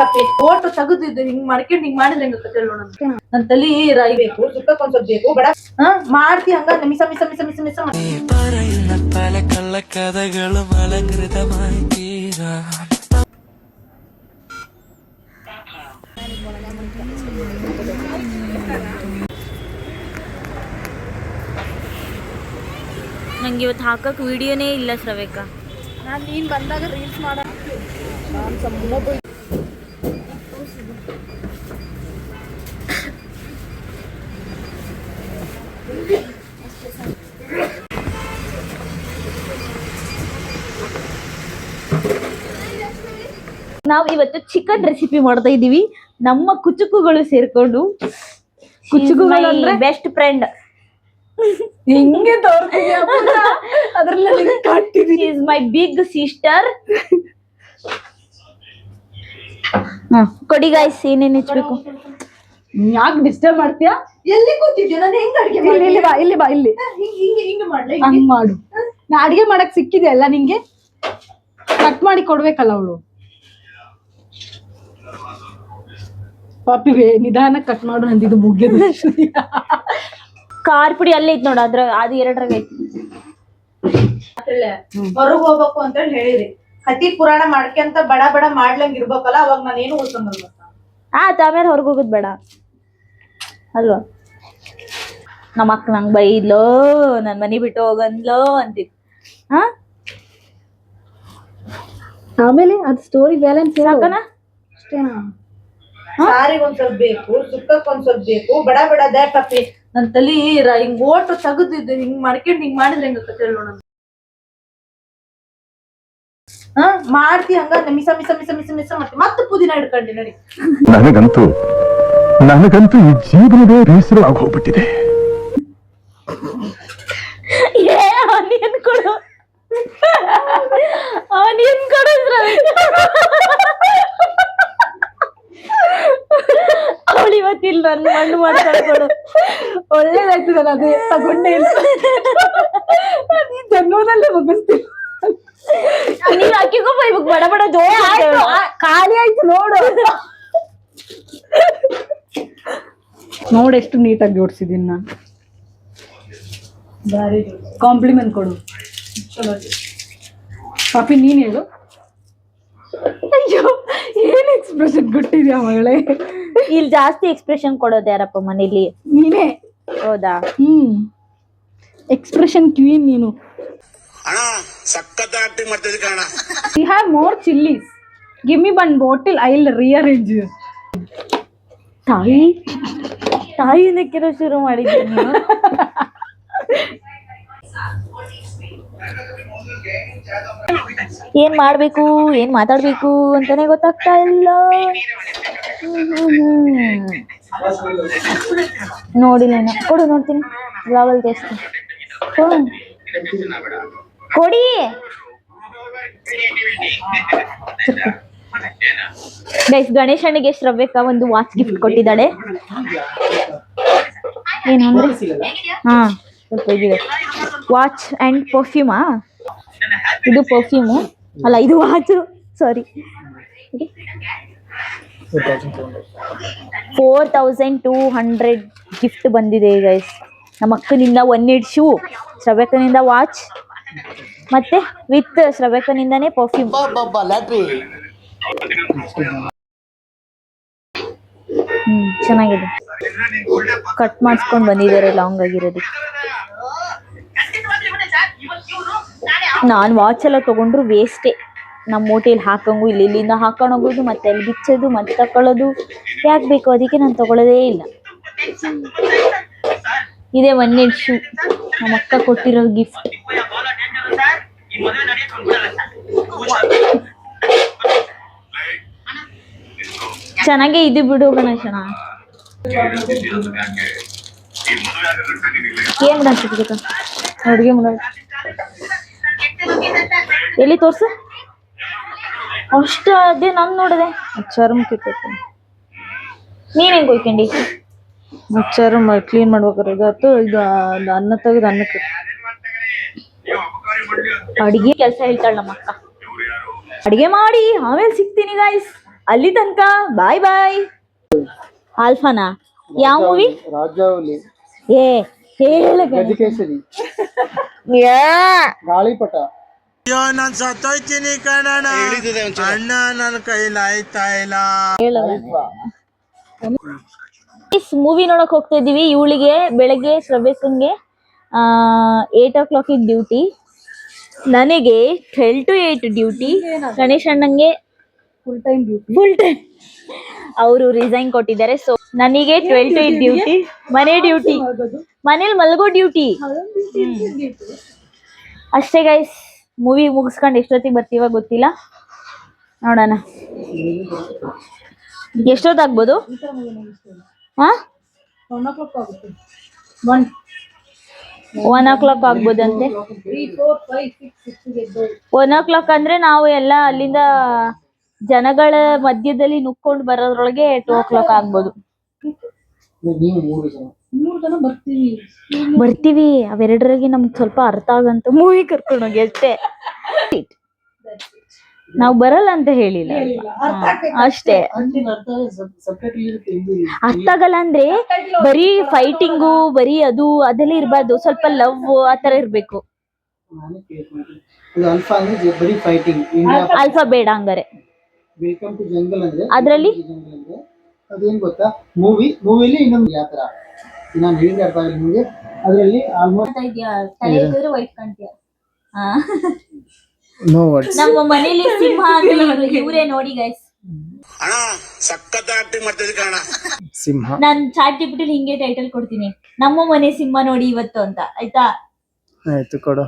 ಕಪ್ಪಿ vote ತೆಗೆದಿದ್ದು ಹಿಂಗ್ ಮಾಡ್ಕೊಂಡು ಹಿಂಗ್ ಮಾಡಿದ್ರೆ ಹೆಂಗ ನೋಡ ನನ್ ತಲಿ ರಾಯಿ ಬೇಕು ಸುಕ್ಕಕ್ ಒಂದ್ ಸ್ವಲ್ಪ ಬೇಕು ಬಡ ಮಾಡ್ತಿ ಹಂಗ ಮಿಸ ಮಿಸ ಮಿಸ ಮಿಸ ಮಿಸ ಕಳ್ಳ ಕಥೆಗಳು ಅಲಂಕೃತ ಮಾಡ್ತೀರಾ ನಂಗೆ ಇವತ್ತು ಹಾಕಕ್ ವಿಡಿಯೋನೇ ಇಲ್ಲ ಶ್ರವೇಕ. ನಾನು ನೀನ್ ಬಂದಾಗ ರೀಲ್ಸ್ ಮಾಡ ನಾವು ಇವತ್ತು ಚಿಕನ್ ರೆಸಿಪಿ ಮಾಡ್ತಾ ಇದೀವಿ. ನಮ್ಮ ಕುಚುಕುಗಳು ಸೇರ್ಕೊಂಡು ಕುಚುಕುಗಳು ಅಂದ್ರೆ ಬೆಸ್ಟ್ ಫ್ರೆಂಡ್ ಹಿಂಗೆ ತೋರ್ತೀವಿ ಅದ್ರಲ್ಲಿ ಈಸ್ ಮೈ ಬಿಗ್ ಸಿಸ್ಟರ್. ಕೊಡಿ ಗಾಯ್ಸ್ ಏನೇನು ಹೆಚ್ಚಬೇಕು. ಯಾಕೆ ಡಿಸ್ಟರ್ಬ್ ಮಾಡ್ತೀಯಾ? ಎಲ್ಲಿ ಕೂತಿದ್ಯಾ? ನಾನು ಹೆಂಗ್ ಅಡಿಗೆ ಮಾಡಿ ಇಲ್ಲಿ ಬಾ ಇಲ್ಲಿ ಬಾ ಇಲ್ಲಿ ಹಿಂಗೆ ಮಾಡ್ಲಿ ಹಂಗ್ ಮಾಡು. ನಾ ಅಡಿಗೆ ಮಾಡಕ್ ಸಿಕ್ಕಿದೆಯಲ್ಲ ನಿಂಗೆ ಕಟ್ ಮಾಡಿ ಕೊಡ್ಬೇಕಲ್ಲ ಅವಳು. ಪಾಪಿ ನಿಧಾನ ಕಟ್ ಮಾಡು ನಂದಿದು ಮುಗಿದ ಖಾರ ಪುಡಿ ಅಲ್ಲೇ ಐತ್ ನೋಡ ಅದ್ರ ಅದು ಎರಡರಾಗ ಐತಿ. ಹೊರಗ್ ಹೋಗ್ಬೇಕು ಅಂತ ಹೇಳಿರಿ ಕತಿ ಪುರಾಣ ಮಾಡ್ಕೊಂತ ಬಡ ಬಡ ಮಾಡ್ಲಂಗ್ ಇರ್ಬೇಕಲ್ಲ ಅವಾಗ ನಾನೇನು ಉಳ್ಕೊಂಡ್ ಆಮೇಲೆ ಹೊರಗೆ ಹೋಗೋದ್ ಬೇಡ ಅಲ್ವಾ. ನಮ್ಮ ಅಕ್ಕ ನಂಗೆ ಬೈದ್ಲೋ ನನ್ ಮನಿ ಬಿಟ್ಟು ಹೋಗಂದ್ಲೋ ಅಂತಿದ್. ಆಮೇಲೆ ಅದ್ ಸ್ಟೋರಿ ಬ್ಯಾಲೆನ್ಸ್ ಸಾಕನ ಅಷ್ಟೇನಾ? ಸಾರಿಗೆ ಒಂದ್ ಸ್ವಲ್ಪ ಬೇಕು ಸುಕ್ಕಕ್ ಒಂದ್ ಸ್ವಲ್ಪ ಬೇಕು ಬಡ ಬಡ ದೇ ಪಪ್ಪಿ ನನ್ ತಲಿ ಹಿಂಗ್ ಓಟು ತೆಗೆದಿದ್ದು ಹಿಂಗ್ ಮಾಡ್ಕೊಂಡು ಹಿಂಗ್ ಮಾಡಿದ್ರೆ ಹೆಂಗ ನೋಡ ಮಾಡ್ತಿ ಹಂಗ ಮಿಸ ಮಿಸ ಮಿಸ ಮಿಸ ಮಿಸ ಮಾಡ್ತಿ ಮತ್ತೆ ಪುದೀನ ಹಿಡ್ಕೊಂಡಿ ನಡಿ. ನನಗಂತೂ ಈ ಜೀವನವೇ ಬೇಸರ ಆಗೋಗ್ಬಿಟ್ಟಿದೆ. ಆನಿಯನ್ ಕೊಡು ಆನಿಯನ್ ಕೊಡು ಅವಳು ಇವತ್ತಿಲ್ಲ ನನ್ ಮಣ್ಣು ಮಾಡ್ಕೊಂಡು ಕೊಡು. ಒಳ್ಳೇದಾಗ್ತದಲ್ಲ ಅದೇ ತಗೊಂಡೇ ಇಲ್ಲ ಜನ್ಮದಲ್ಲೇ ಮುಗಿಸ್ತೀನಿ. ನೀವ್ ಅಕ್ಕಿಗೂ ಬೈಬೇಕು ಬಡ ಬಡ ಜೋಳ ಖಾಲಿ ಆಯ್ತು ನೋಡು ನೋಡ್ ಎಷ್ಟು ನೀಟಾಗಿ ಜೋಡ್ಸಿದೀನಿ ನಾನು. ಕಾಂಪ್ಲಿಮೆಂಟ್ ಕೊಡು ಪಾಪಿ ನೀನ್ ಹೇಳು. ಅಯ್ಯೋ ಏನ್ ಎಕ್ಸ್ಪ್ರೆಷನ್ ಕೊಟ್ಟಿದ್ಯಾ ಮಗಳೇ. ಇಲ್ಲಿ ಜಾಸ್ತಿ ಎಕ್ಸ್ಪ್ರೆಷನ್ ಕೊಡೋದು ಯಾರಪ್ಪ ಮನೇಲಿ? ನೀನೇ. ಹೌದಾ? ಎಕ್ಸ್ಪ್ರೆಷನ್ ಕ್ವೀನ್ ನೀನು. We have more chilies. Give me one bottle. I'll rearrange. ತಾಯಿನಕ್ಕಿರೋ ಶುರು ಮಾಡಿದ್ದೆ ನೀನು. ಏನ್ ಮಾಡ್ಬೇಕು ಏನ್ ಮಾತಾಡ್ಬೇಕು ಅಂತಾನೆ ಗೊತ್ತಾಗ್ತಾ ಇಲ್ಲ. ನೋಡಿಲ್ಲ ಕೊಡು ನೋಡ್ತೀನಿ ಬ್ಲಾಗಲ್ಲಿ ತೋರಿಸ್ತೀನಿ. ಕೊಡಿ ಗೈಸ್. ಗಣೇಶನಿಗೆ ಶ್ರವ್ಯಕ ಒಂದು ವಾಚ್ ಗಿಫ್ಟ್ ಕೊಟ್ಟಿದ್ದಾಳೆ. ಏನು ಅಂದ್ರೆ ಸ್ವಲ್ಪ ಇದಿದೆ ವಾಚ್ ಅಂಡ್ ಪರ್ಫ್ಯೂಮಾ. ಇದು ಪರ್ಫ್ಯೂಮು ಅಲ್ಲ ಇದು ವಾಚ್ ಸಾರಿ. 4200 ಗಿಫ್ಟ್ ಬಂದಿದೆ ಗೈಸ್. ನಮ್ಮ ಅಕ್ಕನಿಂದ 1 ಶೂ, ಶ್ರವ್ಯಕನಿಂದ ವಾಚ್ ಮತ್ತೆ ವಿತ್ ಶ್ರವ್ಯಕನಿಂದಾನೇ ಪರ್ಫ್ಯೂಮ್. ಚೆನ್ನಾಗಿದೆ. ಕಟ್ ಮಾಡಿಸ್ಕೊಂಡು ಬಂದಿದ್ದಾರೆ ಲಾಂಗ್ ಆಗಿರೋದಕ್ಕೆ. ನಾನು ವಾಚ್ ಎಲ್ಲ ತಗೊಂಡ್ರು ವೇಸ್ಟೇ. ನಮ್ಮ ಮೋಟೆಯಲ್ಲಿ ಹಾಕಂಗು ಇಲ್ಲಿಂದ ಹಾಕೊಂಡು ಹೋಗೋದು ಮತ್ತೆ ಅಲ್ಲಿ ಬಿಚ್ಚೋದು ಮತ್ತೆ ತಕೊಳ್ಳೋದು ಯಾಕೆ ಬೇಕು, ಅದಕ್ಕೆ ನಾನು ತಗೊಳ್ಳೋದೇ ಇಲ್ಲ. ಇದೇ 1 ಶೂ ನಮ್ಮ ಅಕ್ಕ ಕೊಟ್ಟಿರೋ ಗಿಫ್ಟ್. ಚೆನ್ನಾಗೇ ಇದು ಬಿಡು ಗಣೇಶನ. ಏನ್ ಮಾಡಬೇಕು ಅಡುಗೆ ಮಾಡೋದು ಎಲ್ಲಿ ತೋರ್ಸು ಅಷ್ಟು. ಅದೇ ನಾನು ನೋಡಿದೆ ಚರ್ಮ ಕಿತ್ತೈತಿ. ನೀನ್ ಹೆಂಗ್ ಕೊಯ್ಕೊಂಡಿ? ಚರ್ಮ ಕ್ಲೀನ್ ಮಾಡ್ಬೇಕಾರೆ ಇದಾಯ್ತು. ಇದು ಅನ್ನ ತೆಗೆದು ಅನ್ನಕ್ಕೆ ಅಡಿಗೆ ಕೆಲಸ ಹೇಳ್ತಾಳ ನಮ್ಮ ಅಕ್ಕ. ಅಡಿಗೆ ಮಾಡಿ ಆಮೇಲೆ ಸಿಗ್ತೀನಿ ಗಾಯ್ಸ್. ಅಲ್ಲಿ ತನಕ ಬಾಯ್ ಬಾಯ್. ಆಲ್ಫಾನಾ ಯಾವ ಮೂವಿ? ರಾಜಾವಲಿ, ಏ ಹೇಳ ಗಜಕೇಸರಿ, ಗಾಳಿಪಟ. ಅಯ್ಯೋ ನಾನ್ ಸತ್ತೋಯ್ತೀನಿ ಕಣಣ್ಣ, ಅಣ್ಣ ನನ್ನ ಕೈಲಾಯ್ತಾ ಇಲ್ಲ. ಮೂವಿ ನೋಡಕ್ ಹೋಗ್ತಾ ಇದೀವಿ. ಇವಳಿಗೆ ಬೆಳಗ್ಗೆ ಶ್ರವ್ಯಕ್ಕಂಗೆ 8 o'clock ಡ್ಯೂಟಿ, ನನಗೆ 12 to 8 ಡ್ಯೂಟಿ, ಗಣೇಶ್ ಅಣ್ಣಂಗೆ ಫುಲ್ ಟೈಮ್. ಅವರು ರಿಸೈನ್ ಕೊಟ್ಟಿದ್ದಾರೆ. ಸೊ ನನಗೆ 12 to 8 ಡ್ಯೂಟಿ, ಮನೆ ಡ್ಯೂಟಿ, ಮನೇಲಿ ಮಲ್ಗೋ ಡ್ಯೂಟಿ ಅಷ್ಟೇ ಗೈಸ್. ಮೂವಿ ಮುಗಿಸ್ಕೊಂಡು ಎಷ್ಟೊತ್ತಿಗೆ ಬರ್ತೀವ ಗೊತ್ತಿಲ್ಲ, ನೋಡೋಣ. ಎಷ್ಟೊತ್ತಾಗ್ಬೋದು? 1 o'clock ಆಗ್ಬೋದಂತೆ. 1 o'clock ಅಂದ್ರೆ ನಾವು ಎಲ್ಲ ಅಲ್ಲಿಂದ ಜನಗಳ ಮಧ್ಯದಲ್ಲಿ ನುಕ್ಕೊಂಡು ಬರೋದ್ರೊಳಗೆ 2 o'clock ಆಗ್ಬೋದು. ನೀವು 3 ಜನ ಬರ್ತೀವಿ. ಅವೆರಡರಿಗೆ ನಮ್ಗೆ ಸ್ವಲ್ಪ ಅರ್ಥ ಆಗಂತ ಮೂವಿ ಕರ್ಕೊಂಡೋಗಿ ಅಷ್ಟೇ. ನಾವು ಬರಲ್ಲ ಅಂತ ಹೇಳಿಲ್ಲ, ಅಷ್ಟೇ. ಅರ್ಥ ಆಗಲ್ಲ ಅಂದ್ರೆ ಬರೀ ಫೈಟಿಂಗು, ಬರೀ ಅದೆಲ್ಲ ಇರ್ಬಾರ್ದು. ಸ್ವಲ್ಪ ಲವ್ ಆತರ ಇರ್ಬೇಕು. ಅಲ್ಫಾ ಅಂದ್ರೆ ಬರೀ ಫೈಟಿಂಗ್. ಅಲ್ಫಾ ಬೇಡ ಹಂಗಾರೆ. ವೆಲ್ಕಮ್ ಟು ಜಂಗಲ್ ಅಂದ್ರೆ ಅದ್ರಲ್ಲಿ ಅದೇನ್ ಗೊತ್ತಾ, ಮೂವಿಲಿ ಇನ್ನೊಂದು ಯಾವ ತರ ನಾನು ಹೇಳಿದ್ರೆ ಅರ್ಥ ಆಗಲ್ಲ ನಿಮಗೆ. ಅದರಲ್ಲಿ ಆಲ್ಮೋಸ್ಟ್ ನೋ ವರ್ಡ್ಸ್. ನಮ್ಮ ಮನೇಲಿ ಸಿಂಹ ಇವರೇ ನೋಡಿ ಗೈಸ್. ಅಣ್ಣ ಸಖತ್ ಆಕ್ಟಿಂಗ್ ಮಾಡ್ತಿದ್ದೆ ಕಣ. ಸಿಂಹ. ನಾನ್ ಚಾಟ್ ಜಿಪಿಟಿ ಹಿಂಗೆ ಟೈಟಲ್ ಕೊಡ್ತೀನಿ, ನಮ್ಮ ಮನೆ ಸಿಂಹ ನೋಡಿ ಇವತ್ತು ಅಂತ, ಆಯ್ತಾ? ಆಯ್ತು ಕೊಡು.